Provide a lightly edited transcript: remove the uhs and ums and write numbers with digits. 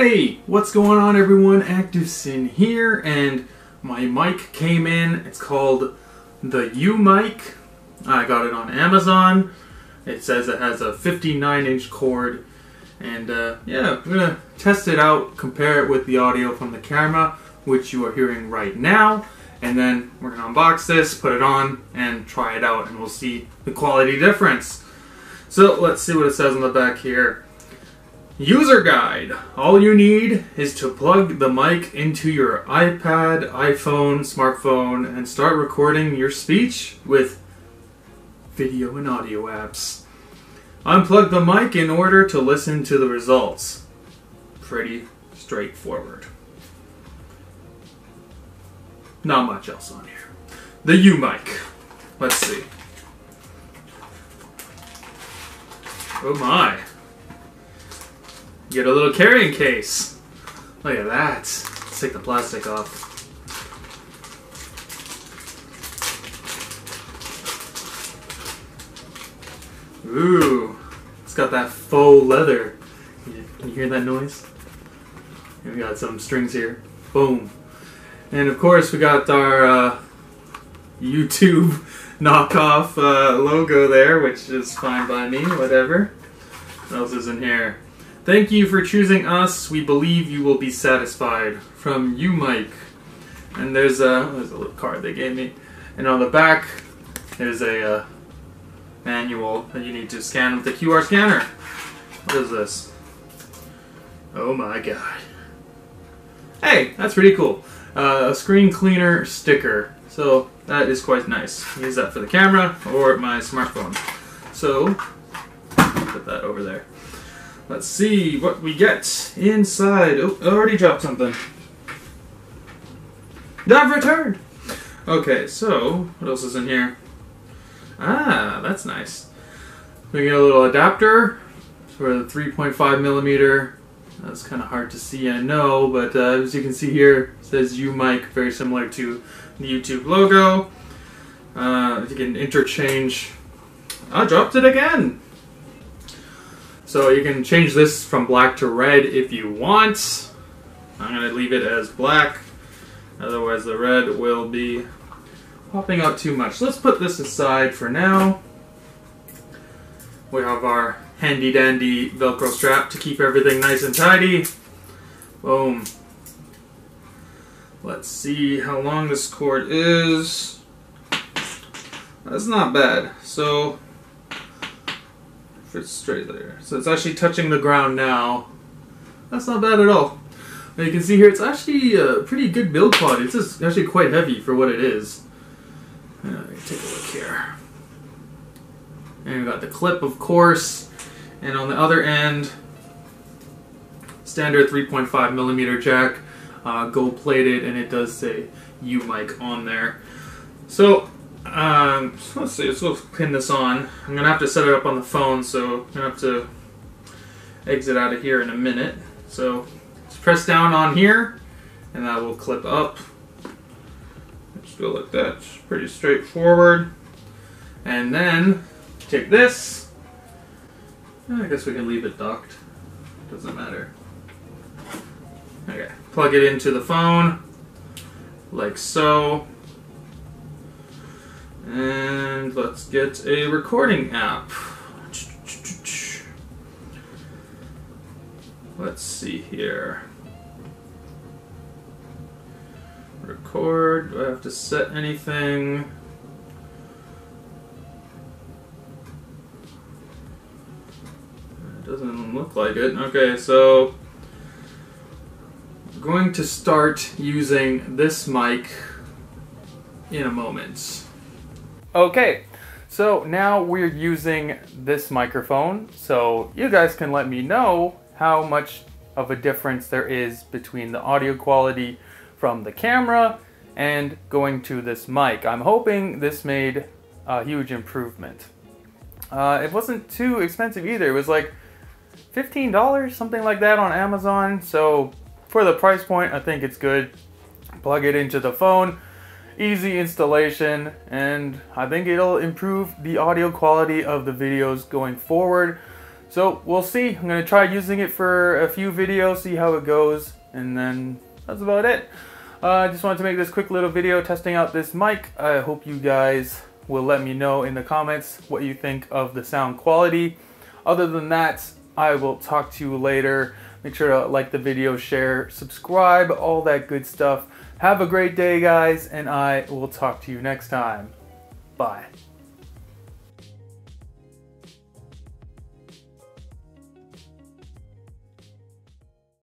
Hey, what's going on everyone? ActiveSyn here, and my mic came in. It's called the Mic. I got it on Amazon. It says it has a 59-inch cord, and yeah, I'm gonna test it out, compare it with the audio from the camera, which you are hearing right now, and then we're gonna unbox this, put it on, and try it out, and we'll see the quality difference. So let's see what it says on the back here. User guide. All you need is to plug the mic into your iPad, iPhone, smartphone, and start recording your speech with video and audio apps. Unplug the mic in order to listen to the results. Pretty straightforward. Not much else on here. The Mic. Let's see. Oh my. Get a little carrying case. Look at that. Let's take the plastic off. Ooh, it's got that faux leather. Can you hear that noise? We got some strings here. Boom. And of course we got our YouTube knockoff logo there, which is fine by me, whatever. What else is in here? Thank you for choosing us. We believe you will be satisfied. From Mic. And there's a little card they gave me. And on the back, there's a manual that you need to scan with the QR scanner. What is this? Oh my god. Hey, that's pretty cool. A screen cleaner sticker. So that is quite nice. Use that for the camera or my smartphone. So, put that over there. Let's see what we get inside. Oh, I already dropped something. I've returned! Okay, so, what else is in here? Ah, that's nice. We get a little adapter for the 3.5 millimeter. That's kind of hard to see, I know, but as you can see here, it says Mic, very similar to the YouTube logo. You can interchange. I dropped it again! So you can change this from black to red if you want. I'm going to leave it as black, otherwise the red will be popping out too much. Let's put this aside for now. We have our handy dandy Velcro strap to keep everything nice and tidy. Boom. Let's see how long this cord is. That's not bad. So it's straight there. So it's actually touching the ground now. That's not bad at all. And you can see here it's actually a pretty good build quality. It's just actually quite heavy for what it is. Take a look here. And we got the clip, of course. And on the other end, standard 3.5 millimeter jack, gold plated, and it does say Mic on there. So let's see, let's go pin this on. I'm gonna have to set it up on the phone, so I'm gonna have to exit out of here in a minute. So just press down on here, and that will clip up. Just go like that. It's pretty straightforward. And then take this. I guess we can leave it docked. Doesn't matter. Okay, plug it into the phone, like so. And let's get a recording app. Let's see here. Record. Do I have to set anything? It doesn't look like it. Okay, so I'm going to start using this mic in a moment. Okay, so now we're using this microphone, so you guys can let me know how much of a difference there is between the audio quality from the camera and going to this mic. I'm hoping this made a huge improvement. It wasn't too expensive either. It was like $15, something like that on Amazon, so for the price point, I think it's good. Plug it into the phone. Easy installation, and I think it'll improve the audio quality of the videos going forward. So we'll see. I'm going to try using it for a few videos, see how it goes, and then that's about it. I just wanted to make this quick little video testing out this mic. I hope you guys will let me know in the comments what you think of the sound quality. Other than that, I will talk to you later. Make sure to like the video, share, subscribe, all that good stuff. Have a great day, guys, and I will talk to you next time. Bye.